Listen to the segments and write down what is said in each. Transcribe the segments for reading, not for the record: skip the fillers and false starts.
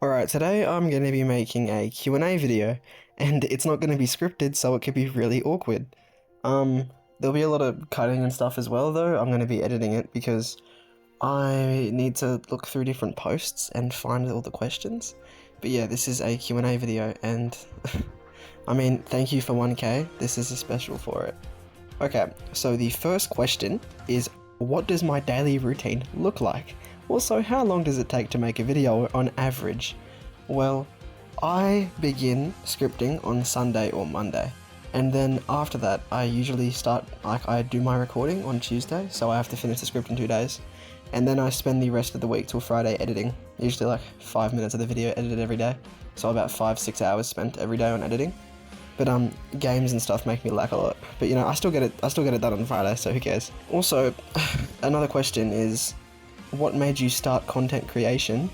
Alright, today I'm going to be making a Q&A video, and it's not going to be scripted, so it could be really awkward. There'll be a lot of cutting and stuff as well, though. I'm going to be editing it because I need to look through different posts and find all the questions. But yeah, this is a Q&A video, and I mean, thank you for 1k. This is a special for it. Okay, so the first question is, what does my daily routine look like? Also, how long does it take to make a video on average? Well, I begin scripting on Sunday or Monday, and then after that I usually I do my recording on Tuesday, so I have to finish the script in 2 days, and then I spend the rest of the week till Friday editing, usually like 5 minutes of the video edited every day, so about 5-6 hours spent every day on editing. But games and stuff make me lack a lot. But you know, I still get it done on Friday, so who cares? Also, another question is, what made you start content creation?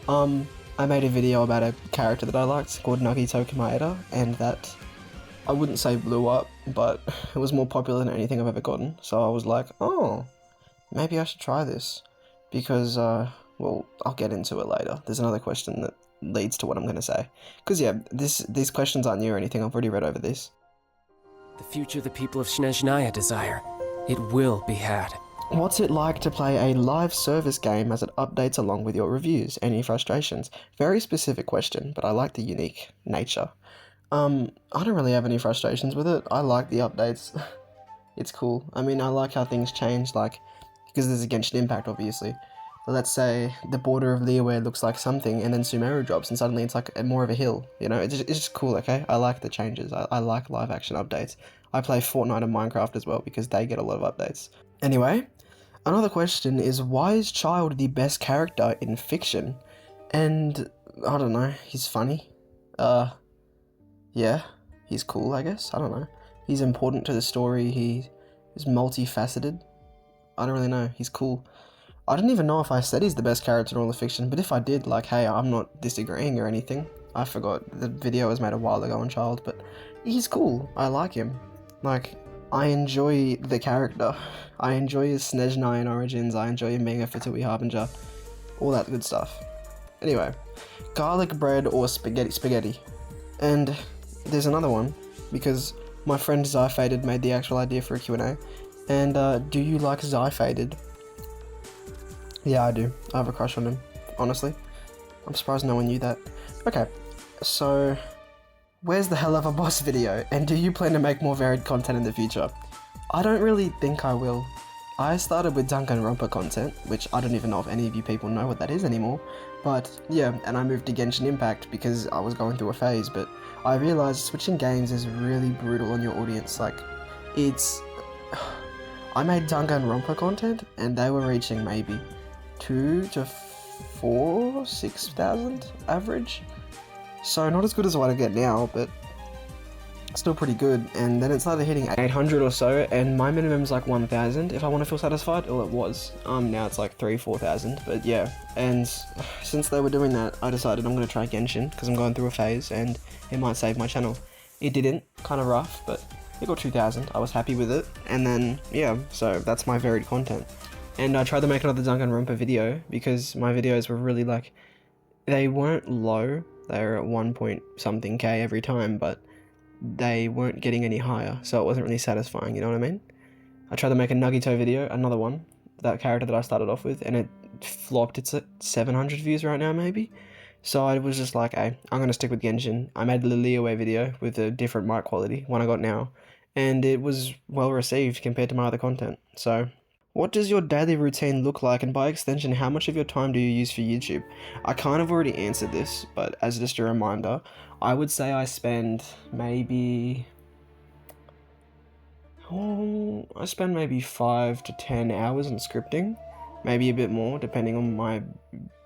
I made a video about a character that I liked called Nagito Komaeda, and that, I wouldn't say blew up, but it was more popular than anything I've ever gotten. So I was like, oh, maybe I should try this. Because, well, I'll get into it later. There's another question that leads to what I'm going to say. Because yeah, these questions aren't new or anything, I've already read over this. The future the people of Snezhnaya desire, it will be had. What's it like to play a live service game as it updates along with your reviews? Any frustrations? Very specific question, but I like the unique nature. I don't really have any frustrations with it. I like the updates. It's cool. I mean, I like how things change, like, because there's a Genshin Impact, obviously. Let's say the border of Liyue looks like something, and then Sumeru drops, and suddenly it's like more of a hill. You know, it's just cool. Okay, I like the changes. I like live action updates. I play Fortnite and Minecraft as well because they get a lot of updates. Anyway, another question is, why is Childe the best character in fiction? And I don't know. He's funny. Yeah, he's cool. I guess. I don't know. He's important to the story. He is multifaceted. I don't really know. He's cool. I don't even know if I said he's the best character in all the fiction, but if I did, like, hey, I'm not disagreeing or anything. I forgot. The video was made a while ago on Childe, but he's cool. I like him. Like, I enjoy the character. I enjoy his Snezhnayan origins. I enjoy him being a Fatui Harbinger. All that good stuff. Anyway, garlic bread or spaghetti. And there's another one, because my friend Zyfaded made the actual idea for a Q&A. And do you like Zyfaded? Yeah, I do. I have a crush on him, honestly. I'm surprised no one knew that. Okay, so where's the Hell of a Boss video, and do you plan to make more varied content in the future? I don't really think I will. I started with Danganronpa content, which I don't even know if any of you people know what that is anymore, but yeah, and I moved to Genshin Impact because I was going through a phase, but I realized switching games is really brutal on your audience. Like, it's... I made Danganronpa content, and they were reaching maybe 2 to 4, 6,000 average. So not as good as what I get now, but still pretty good. And then it started hitting 800 or so, and my minimum's like 1,000 if I want to feel satisfied. Well, it was. Now it's like 4,000, but yeah. And since they were doing that, I decided I'm going to try Genshin, because I'm going through a phase, and it might save my channel. It didn't, kind of rough, but it got 2,000. I was happy with it, and then, yeah, so that's my varied content. And I tried to make another Danganronpa video, because my videos were really like, they weren't low, they were at 1 point something K every time, but they weren't getting any higher, so it wasn't really satisfying, you know what I mean? I tried to make a Nagito video, another one, that character that I started off with, and it flopped. It's at 700 views right now, maybe? So I was just like, hey, I'm gonna stick with Genshin. I made the Liyue video with a different mic quality, one I got now, and it was well received compared to my other content, so... What does your daily routine look like, and by extension, how much of your time do you use for YouTube? I kind of already answered this, but as just a reminder, I would say I spend maybe... I spend maybe 5 to 10 hours on scripting, maybe a bit more, depending on my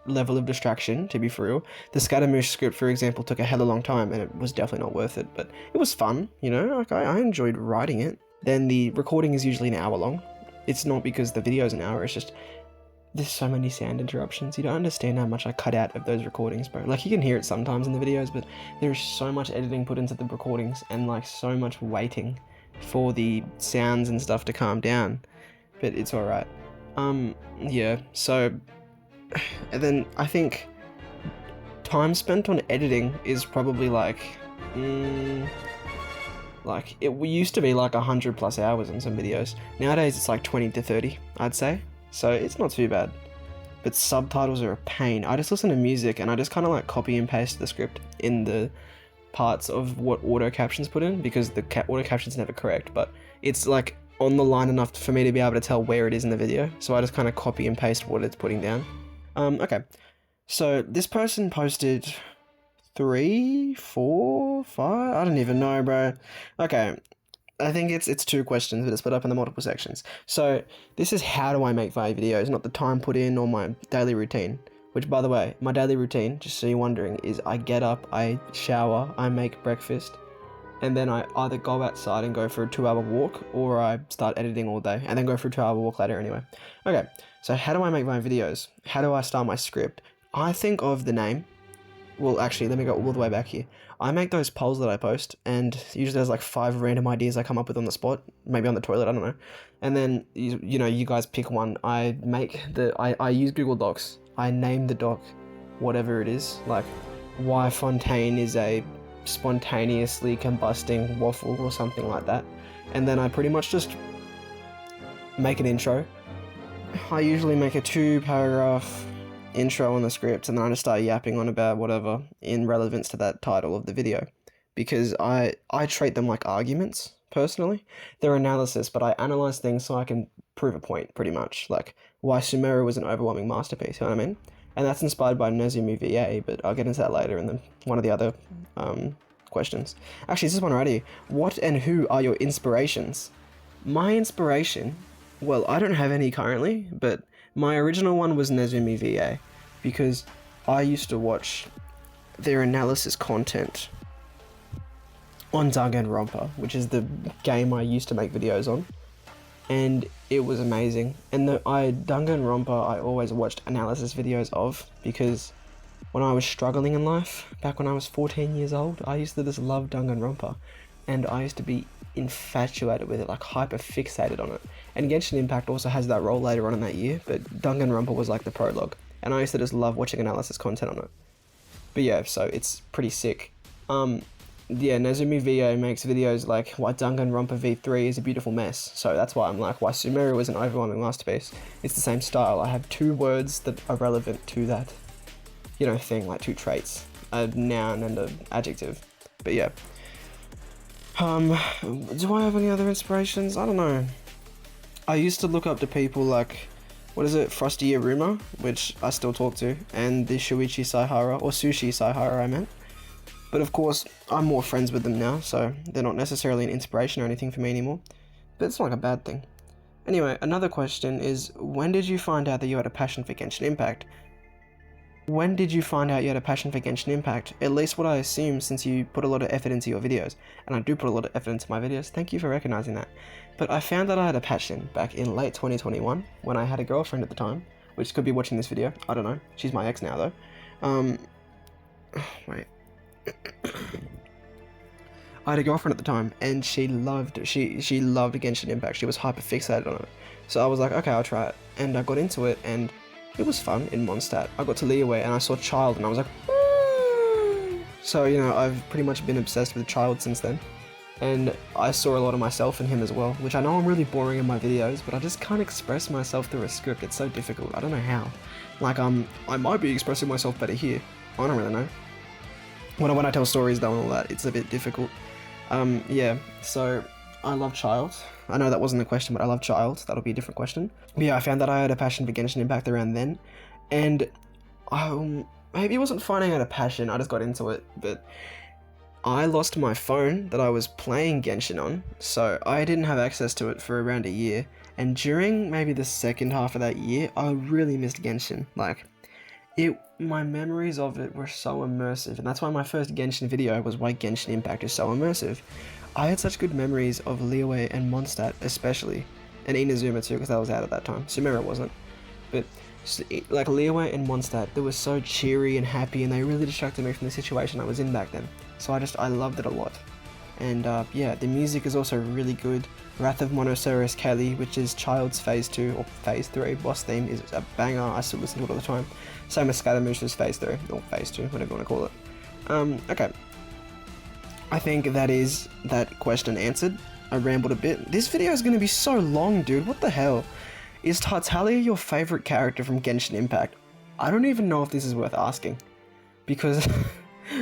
level of distraction, to be for real. The Scaramouche script, for example, took a hella long time, and it was definitely not worth it, but it was fun, you know, like I enjoyed writing it. Then the recording is usually an hour long. It's not because the video's an hour, it's just, there's so many sound interruptions. You don't understand how much I cut out of those recordings, bro. Like, you can hear it sometimes in the videos, but there's so much editing put into the recordings, and like so much waiting for the sounds and stuff to calm down. But it's alright. Yeah, so, and then I think time spent on editing is probably like it used to be like 100 plus hours on some videos. Nowadays it's like 20 to 30, I'd say. So it's not too bad. But subtitles are a pain. I just listen to music and I just kind of like copy and paste the script in the parts of what auto captions put in, because the auto caption's never correct, but it's like on the line enough for me to be able to tell where it is in the video. So I just kind of copy and paste what it's putting down. Okay. So this person posted 3, 4, 5, I don't even know, bro. Okay, I think it's 2 questions, but it's split up into multiple sections. So this is how do I make 5 videos, not the time put in or my daily routine. Which, by the way, my daily routine, just so you're wondering, is I get up, I shower, I make breakfast, and then I either go outside and go for a 2-hour walk, or I start editing all day and then go for a 2-hour walk later anyway. Okay, so how do I make my videos? How do I start my script? I think of the name. Well, actually, let me go all the way back here. I make those polls that I post, and usually there's like 5 random ideas I come up with on the spot, maybe on the toilet, I don't know. And then, you know, you guys pick one. I use Google Docs. I name the doc whatever it is, like why Fontaine is a spontaneously combusting waffle or something like that. And then I pretty much just make an intro. I usually make a 2-paragraph intro on the script, and then I just start yapping on about whatever in relevance to that title of the video, because I treat them like arguments. Personally, they're analysis, but I analyze things so I can prove a point, pretty much, like why Sumeru was an overwhelming masterpiece, you know what I mean? And that's inspired by Nezumi VA, but I'll get into that later in one of the other questions. Actually, this is one already. What and who are your inspirations? My inspiration, well, I don't have any currently, but my original one was Nezumi VA, because I used to watch their analysis content on Danganronpa, which is the game I used to make videos on, and it was amazing. And Danganronpa I always watched analysis videos of, because when I was struggling in life, back when I was 14 years old, I used to just love Danganronpa, and I used to be infatuated with it, like hyper fixated on it. And Genshin Impact also has that role later on in that year, but Danganronpa was like the prologue, and I used to just love watching analysis content on it. But yeah, so it's pretty sick. Yeah, Nezumi VA makes videos like why Danganronpa V3 is a beautiful mess. So that's why I'm like, why Sumeru is an overwhelming masterpiece. It's the same style. I have 2 words that are relevant to that, you know, thing, like 2 traits, a noun and an adjective. But yeah. Do I have any other inspirations? I don't know. I used to look up to people like, what is it, Frosty Aruma, which I still talk to, and the Shuichi Saihara, or Sushi Saihara I meant. But of course, I'm more friends with them now, so they're not necessarily an inspiration or anything for me anymore. But it's not like a bad thing. Anyway, another question is, when did you find out that you had a passion for Genshin Impact? When did you find out you had a passion for Genshin Impact? At least what I assume, since you put a lot of effort into your videos. And I do put a lot of effort into my videos, thank you for recognizing that. But I found that I had a passion back in late 2021, when I had a girlfriend at the time, which could be watching this video, I don't know. She's my ex now though. Wait. I had a girlfriend at the time, and she loved Genshin Impact. She was hyper fixated on it. So I was like, okay, I'll try it. And I got into it, and it was fun in Mondstadt. I got to Liyue, and I saw Childe, and I was like, woo! So, you know, I've pretty much been obsessed with Childe since then. And I saw a lot of myself in him as well, which I know I'm really boring in my videos, but I just can't express myself through a script. It's so difficult. I don't know how. Like, I might be expressing myself better here. I don't really know. When I tell stories though and all that, it's a bit difficult. Yeah, so I love Childe. I know that wasn't the question, but I love Childe. That'll be a different question. But yeah, I found that I had a passion for Genshin Impact around then. And maybe it wasn't finding out a passion, I just got into it. But I lost my phone that I was playing Genshin on, so I didn't have access to it for around a year. And during maybe the second half of that year, I really missed Genshin. Like, my memories of it were so immersive, and that's why my first Genshin video was why Genshin Impact is so immersive. I had such good memories of Liyue and Mondstadt especially, and Inazuma too, because that was out at that time. Sumeru wasn't. But like Liyue and Mondstadt, they were so cheery and happy, and they really distracted me from the situation I was in back then. So I loved it a lot. And yeah, the music is also really good. Wrath of Monoceros Kelly, which is Child's Phase 2 or Phase 3 boss theme, is a banger. I still listen to it all the time. Same as Scaramouche's Phase 3, or Phase 2, whatever you want to call it. Okay. I think that is that question answered. I rambled a bit. This video is going to be so long, dude. What the hell? Is Tartaglia your favorite character from Genshin Impact? I don't even know if this is worth asking. Because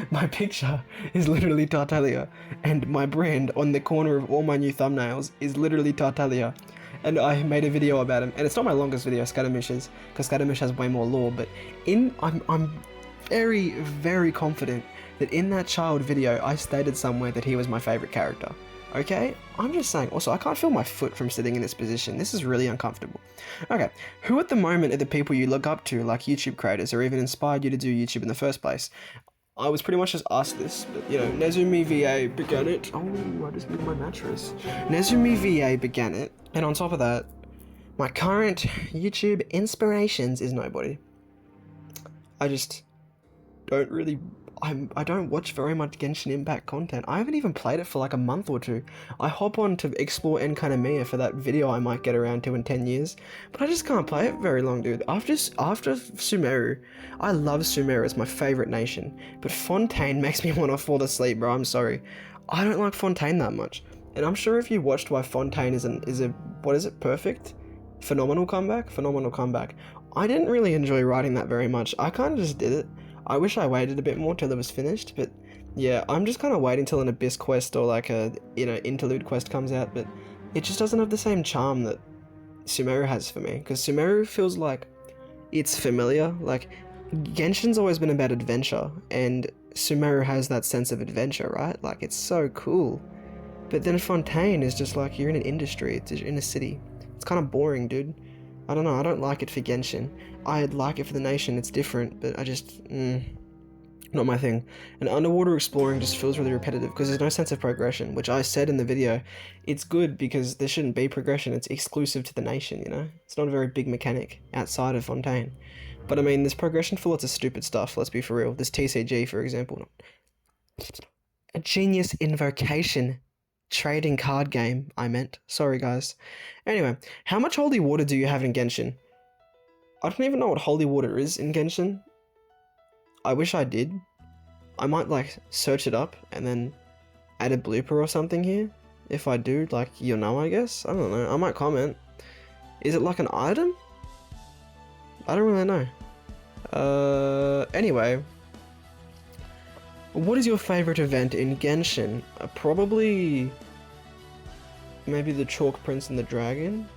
my picture is literally Tartaglia, and my brand on the corner of all my new thumbnails is literally Tartaglia. And I made a video about him, and it's not my longest video, Scaramouche's, because Scaramouche has way more lore, but I'm very, very confident that in that child video, I stated somewhere that he was my favorite character. Okay? I'm just saying. Also, I can't feel my foot from sitting in this position. This is really uncomfortable. Okay. Who at the moment are the people you look up to, like YouTube creators, or even inspired you to do YouTube in the first place? I was pretty much just asked this, but, you know, Nezumi VA began it. Oh, I just moved my mattress. Nezumi VA began it, and on top of that, my current YouTube inspirations is nobody. I just don't really... I don't watch very much Genshin Impact content. I haven't even played it for like a month or two. I hop on to explore Enkanamiya for that video I might get around to in 10 years, but I just can't play it very long, dude. After Sumeru, I love Sumeru, it's my favorite nation, but Fontaine makes me want to fall asleep, bro, I'm sorry. I don't like Fontaine that much, and I'm sure if you watched why Fontaine is a what is it, perfect? Phenomenal comeback? Phenomenal comeback. I didn't really enjoy writing that very much. I kind of just did it. I wish I waited a bit more till it was finished, but yeah, I'm just kind of waiting till an Abyss quest or like a, you know, interlude quest comes out, but it just doesn't have the same charm that Sumeru has for me, because Sumeru feels like it's familiar. Like, Genshin's always been about adventure, and Sumeru has that sense of adventure, right? Like, it's so cool. But then Fontaine is just like, you're in an industry, it's in a city. It's kind of boring, dude. I don't know, I don't like it for Genshin. I'd like it for the nation, it's different, but I just, not my thing. And underwater exploring just feels really repetitive because there's no sense of progression, which I said in the video. It's good because there shouldn't be progression, it's exclusive to the nation, you know? It's not a very big mechanic outside of Fontaine. But I mean, there's progression for lots of stupid stuff, let's be for real. There's TCG, for example. A genius invocation trading card game, I meant. Sorry, guys. Anyway, how much holy water do you have in Genshin? I don't even know what holy water is in Genshin. I wish I did. I might, like, search it up and then add a blooper or something here. If I do, like, you'll know, I guess. I don't know. I might comment. Is it like an item? I don't really know. Anyway. What is your favorite event in Genshin? Probably maybe the Chalk Prince and the Dragon?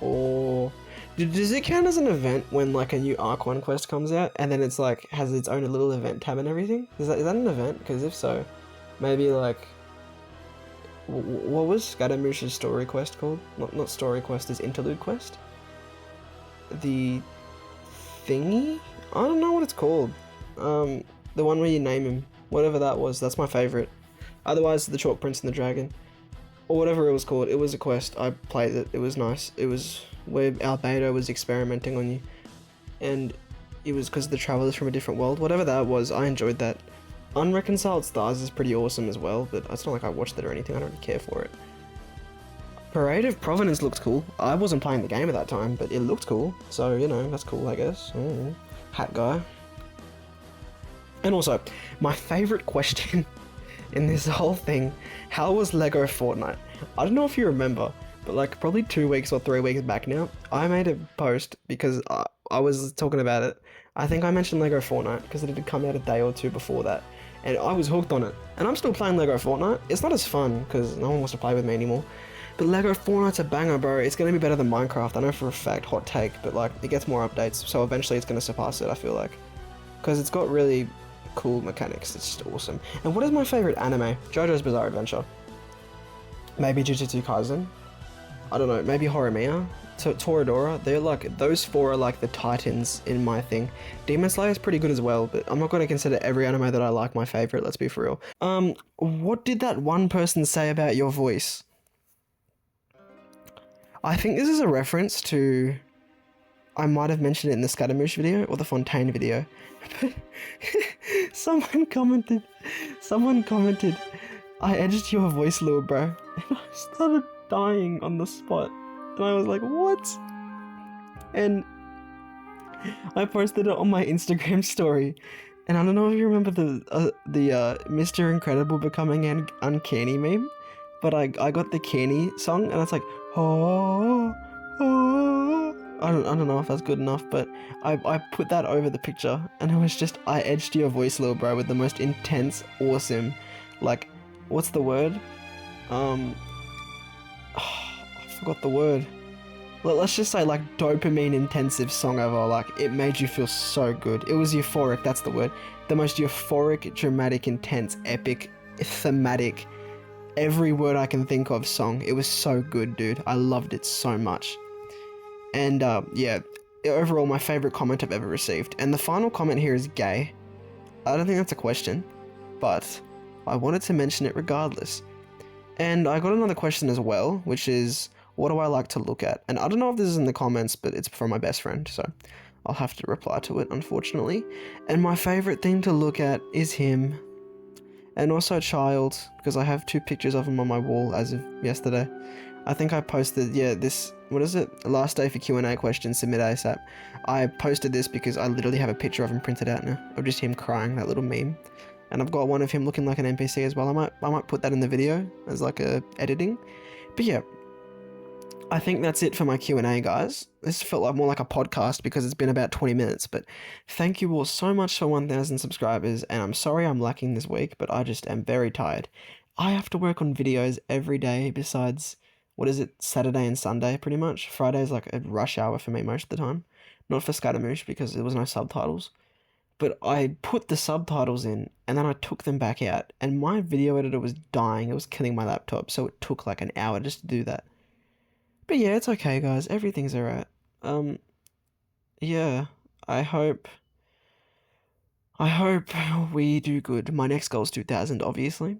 Or does it count as an event when like a new Arc 1 quest comes out and then it's like has its own little event tab and everything? Is that an event? Because if so, maybe like what was Scaramouche's story quest called? Not story quest, is interlude quest? The thingy? I don't know what it's called. The one where you name him. Whatever that was, that's my favorite. Otherwise, the Chalk Prince and the Dragon. Or whatever it was called. It was a quest. I played it. It was nice. It was where Albedo was experimenting on you. And it was because the travelers from a different world. Whatever that was, I enjoyed that. Unreconciled Stars is pretty awesome as well, but it's not like I watched it or anything. I don't really care for it. Parade of Provenance looked cool. I wasn't playing the game at that time, but it looked cool. So, you know, that's cool, I guess. Hat guy. And also, my favorite question in this whole thing, how was Lego Fortnite? I don't know if you remember, but like probably 2 weeks or 3 weeks back now, I made a post because I was talking about it. I think I mentioned Lego Fortnite because it had come out a day or two before that, and I was hooked on it. And I'm still playing Lego Fortnite. It's not as fun because no one wants to play with me anymore. But Lego Fortnite's a banger, bro. It's going to be better than Minecraft. I know for a fact, hot take, but like it gets more updates, so eventually it's going to surpass it, I feel like. Because it's got really cool mechanics, it's just awesome. And what is my favorite anime? JoJo's Bizarre Adventure. Maybe Jujutsu Kaisen. I don't know, maybe Horimiya. Toradora. They're like, those four are like the titans in my thing. Demon Slayer is pretty good as well, but I'm not going to consider every anime that I like my favorite, let's be for real. What did that one person say about your voice? I think this is a reference to... I might have mentioned it in the Scaramouche video or the Fontaine video. Someone commented, I edged your voice a little, bro. And I started dying on the spot. And I was like, what? And I posted it on my Instagram story. And I don't know if you remember the Mr. Incredible becoming an uncanny meme, but I got the Kenny song, and it's like, oh, oh. I don't know if that's good enough, but I put that over the picture, and it was just, I edged your voice, little bro, with the most intense, awesome, like, what's the word? I forgot the word. Let's just say, like, dopamine intensive song ever. Like, it made you feel so good. It was euphoric, that's the word. The most euphoric, dramatic, intense, epic, thematic, every word I can think of song. It was so good, dude. I loved it so much. And, yeah, overall, my favorite comment I've ever received. And the final comment here is gay. I don't think that's a question, but I wanted to mention it regardless. And I got another question as well, which is, what do I like to look at? And I don't know if this is in the comments, but it's from my best friend, so I'll have to reply to it, unfortunately. And my favorite thing to look at is him. And also Childe, because I have 2 pictures of him on my wall as of yesterday. I think I posted, yeah, this, what is it? Last day for Q&A questions, submit ASAP. I posted this because I literally have a picture of him printed out now, of just him crying, that little meme. And I've got one of him looking like an NPC as well. I might put that in the video as like a editing. But yeah, I think that's it for my Q&A, guys. This felt like more like a podcast because it's been about 20 minutes, but thank you all so much for 1,000 subscribers, and I'm sorry I'm lacking this week, but I just am very tired. I have to work on videos every day besides, what is it, Saturday and Sunday, pretty much. Friday's like a rush hour for me most of the time. Not for Scaramouche because there was no subtitles. But I put the subtitles in, and then I took them back out, and my video editor was dying. It was killing my laptop, so it took like an hour just to do that. But yeah, it's okay, guys. Everything's alright. Yeah, I hope we do good. My next goal is 2,000, obviously.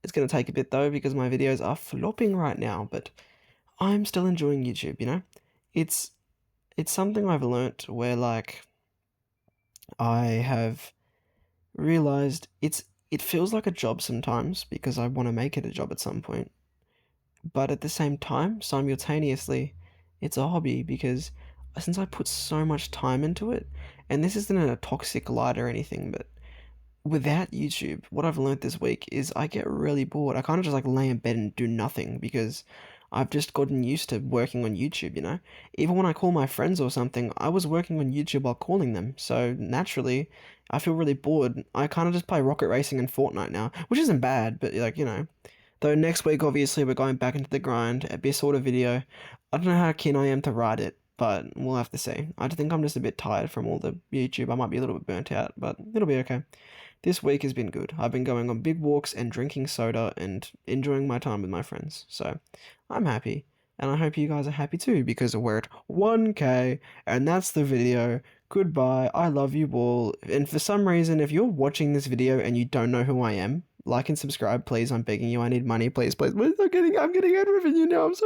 It's gonna take a bit though, because my videos are flopping right now, but I'm still enjoying YouTube, you know? It's something I've learnt where, like, I have realized it feels like a job sometimes, because I want to make it a job at some point. But at the same time, simultaneously, it's a hobby because since I put so much time into it, and this isn't in a toxic light or anything, but without YouTube, what I've learned this week is I get really bored. I kind of just like lay in bed and do nothing because I've just gotten used to working on YouTube, you know? Even when I call my friends or something, I was working on YouTube while calling them, so naturally, I feel really bored. I kind of just play Rocket Racing and Fortnite now, which isn't bad, but like, you know. Though next week, obviously, we're going back into the grind, a bit sort of video. I don't know how keen I am to write it, but we'll have to see. I think I'm just a bit tired from all the YouTube. I might be a little bit burnt out, but it'll be okay. This week has been good. I've been going on big walks and drinking soda and enjoying my time with my friends. So I'm happy. And I hope you guys are happy too, because we're at 1K, and that's the video. Goodbye. I love you all. And for some reason, if you're watching this video and you don't know who I am, like and subscribe, please. I'm begging you. I need money, please, please. I'm getting out of revenue now. I'm sorry.